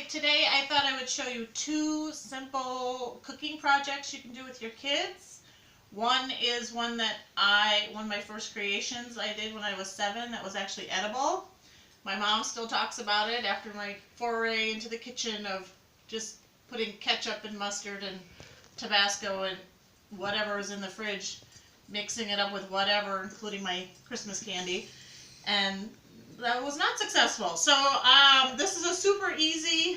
Today I thought I would show you two simple cooking projects you can do with your kids. One is one of my first creations I did when I was 7 that was actually edible. My mom still talks about it after my foray into the kitchen of just putting ketchup and mustard and Tabasco and whatever is in the fridge, mixing it up with whatever, including my Christmas candy. And that was not successful. So this is a super easy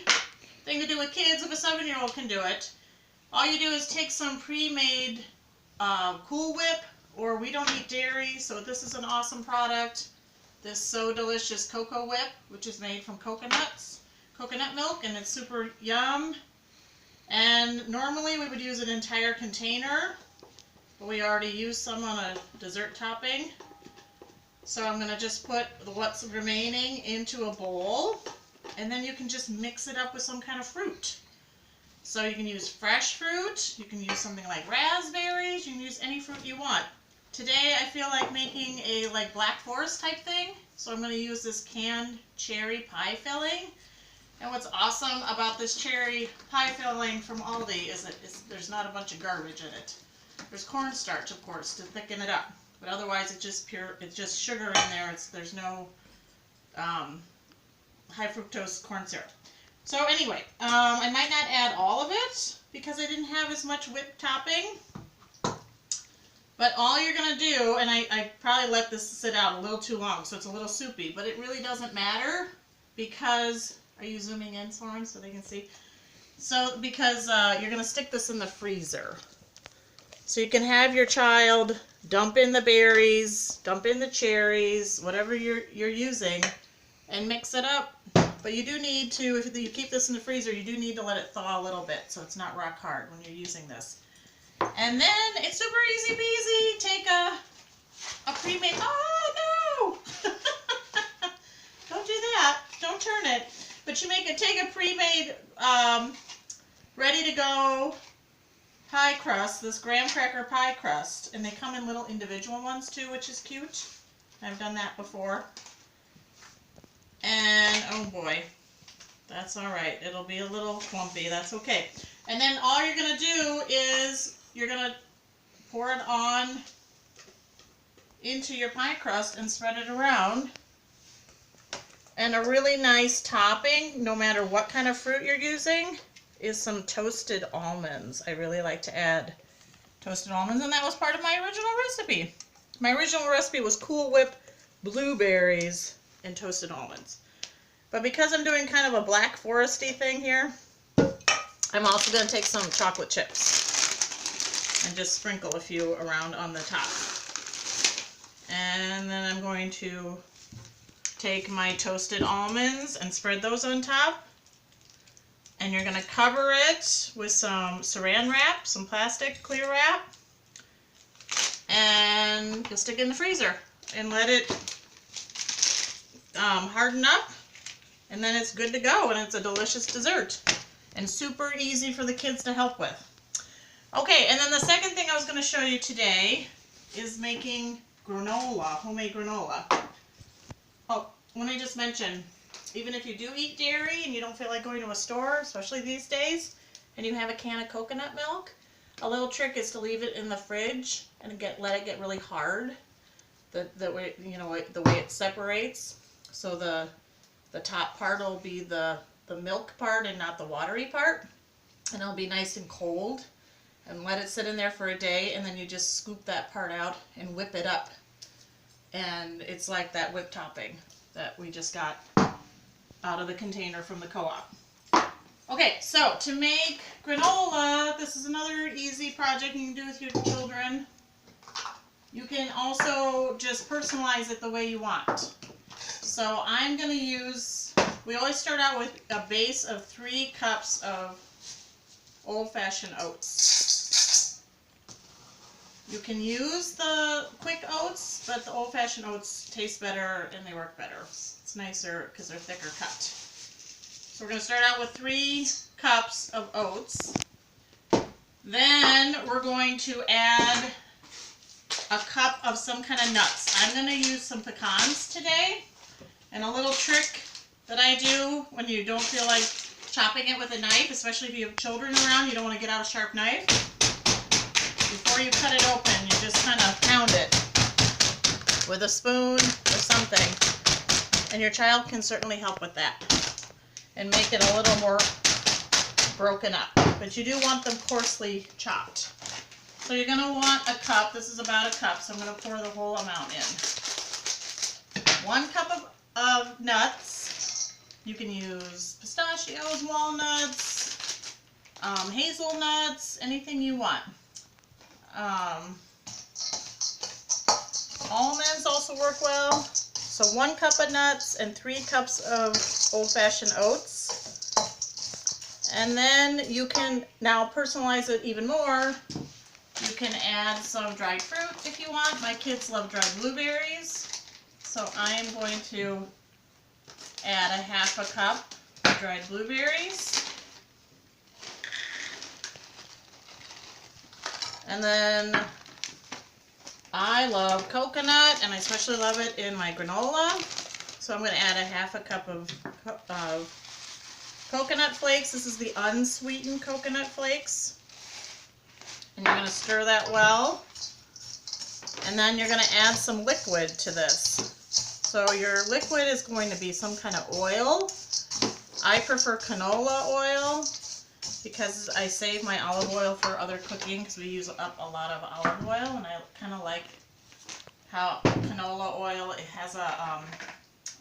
thing to do with kids. If a 7-year-old can do it, all you do is take some pre-made Cool Whip, or we don't eat dairy, so this is an awesome product. This So Delicious Cocoa Whip, which is made from coconut milk, and it's super yum. And normally we would use an entire container, but we already used some on a dessert topping. So I'm going to just put what's remaining into a bowl, and then you can just mix it up with some kind of fruit. So you can use fresh fruit, you can use something like raspberries, you can use any fruit you want. Today I feel like making a Black Forest type thing, so I'm going to use this canned cherry pie filling. And what's awesome about this cherry pie filling from Aldi is that there's not a bunch of garbage in it. There's cornstarch, of course, to thicken it up. But otherwise, it's just sugar in there. There's no high fructose corn syrup. So anyway, I might not add all of it because I didn't have as much whipped topping. But all you're going to do, and I probably let this sit out a little too long, so it's a little soupy, but it really doesn't matter because, are you zooming in, Soren, so they can see? So because you're going to stick this in the freezer. So you can have your child dump in the berries, dump in the cherries, whatever you're using, and mix it up. But you do need to, if you keep this in the freezer, you do need to let it thaw a little bit so it's not rock hard when you're using this. And then it's super easy peasy. Take a pre-made, oh no! Don't do that. Don't turn it. But you take a pre-made, ready to go pie crust, this graham cracker pie crust, and they come in little individual ones too, which is cute. I've done that before. And oh boy, that's all right. It'll be a little clumpy. That's okay. And then all you're going to do is you're going to pour it on into your pie crust and spread it around. And a really nice topping, no matter what kind of fruit you're using, is some toasted almonds. I really like to add toasted almonds, and that was part of my original recipe. My original recipe was Cool Whip, blueberries, and toasted almonds. But because I'm doing kind of a Black Foresty thing here, I'm also going to take some chocolate chips and just sprinkle a few around on the top. And then I'm going to take my toasted almonds and spread those on top. And you're going to cover it with some saran wrap, some plastic clear wrap, and you'll stick it in the freezer and let it harden up, and then it's good to go, and it's a delicious dessert and super easy for the kids to help with. Okay, and then the second thing I was going to show you today is making granola, homemade granola. Oh, let me just mention, even if you do eat dairy and you don't feel like going to a store, especially these days, and you have a can of coconut milk, a little trick is to leave it in the fridge and let it get really hard. The way it separates, so the top part will be the milk part and not the watery part, and it'll be nice and cold. And let it sit in there for a day, and then you just scoop that part out and whip it up, and it's like that whipped topping that we just got out of the container from the co-op. Okay, so to make granola, this is another easy project you can do with your children. You can also just personalize it the way you want. So I'm going to use, we always start out with a base of 3 cups of old-fashioned oats. You can use the quick oats, but the old-fashioned oats taste better and they work better. It's nicer because they're thicker cut. So we're going to start out with 3 cups of oats. Then we're going to add a cup of some kind of nuts. I'm going to use some pecans today. And a little trick that I do when you don't feel like chopping it with a knife, especially if you have children around, you don't want to get out a sharp knife. Before you cut it open, you just kind of pound it with a spoon or something. And your child can certainly help with that and make it a little more broken up. But you do want them coarsely chopped. So you're going to want a cup. This is about a cup, so I'm going to pour the whole amount in. 1 cup of nuts. You can use pistachios, walnuts, hazelnuts, anything you want. Almonds also work well. So 1 cup of nuts and 3 cups of old-fashioned oats. And then you can now personalize it even more. You can add some dried fruit if you want. My kids love dried blueberries. So I am going to add a 1/2 cup of dried blueberries. And then I love coconut, and I especially love it in my granola. So I'm going to add a 1/2 cup of coconut flakes. This is the unsweetened coconut flakes. And you're going to stir that well. And then you're going to add some liquid to this. So your liquid is going to be some kind of oil. I prefer canola oil because I save my olive oil for other cooking because we use up a lot of olive oil, and I kind of like how canola oil, it has a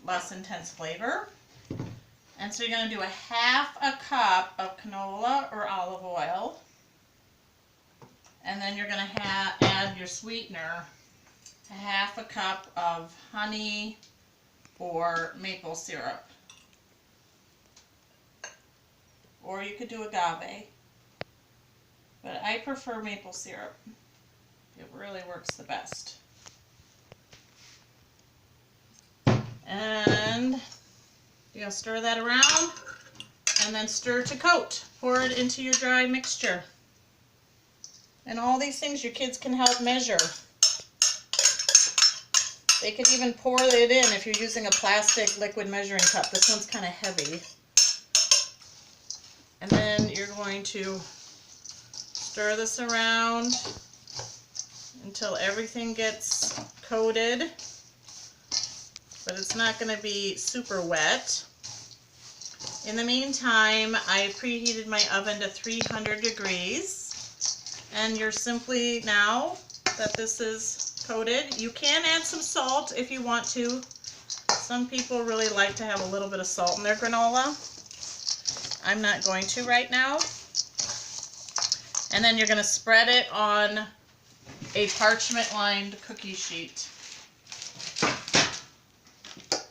less intense flavor. And so you're going to do a 1/2 cup of canola or olive oil. And then you're going to add your sweetener, a 1/2 cup of honey or maple syrup. Or you could do agave. But I prefer maple syrup. It really works the best. And you're going to stir that around and then stir to coat. Pour it into your dry mixture. And all these things your kids can help measure. They could even pour it in if you're using a plastic liquid measuring cup. This one's kind of heavy. And then you're going to stir this around until everything gets coated. But it's not going to be super wet. In the meantime, I preheated my oven to 300 degrees. And you're simply, now that this is coated, you can add some salt if you want to. Some people really like to have a little bit of salt in their granola. I'm not going to right now. And then you're going to spread it on a parchment-lined cookie sheet.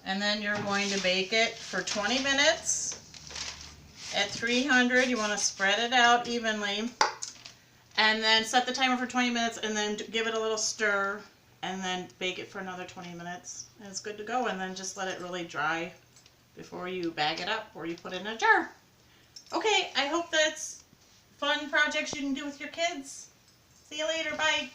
And then you're going to bake it for 20 minutes at 300. You want to spread it out evenly. And then set the timer for 20 minutes and then give it a little stir and then bake it for another 20 minutes. And it's good to go. And then just let it really dry before you bag it up or you put it in a jar. Okay, I hope that's fun projects you can do with your kids. See you later. Bye.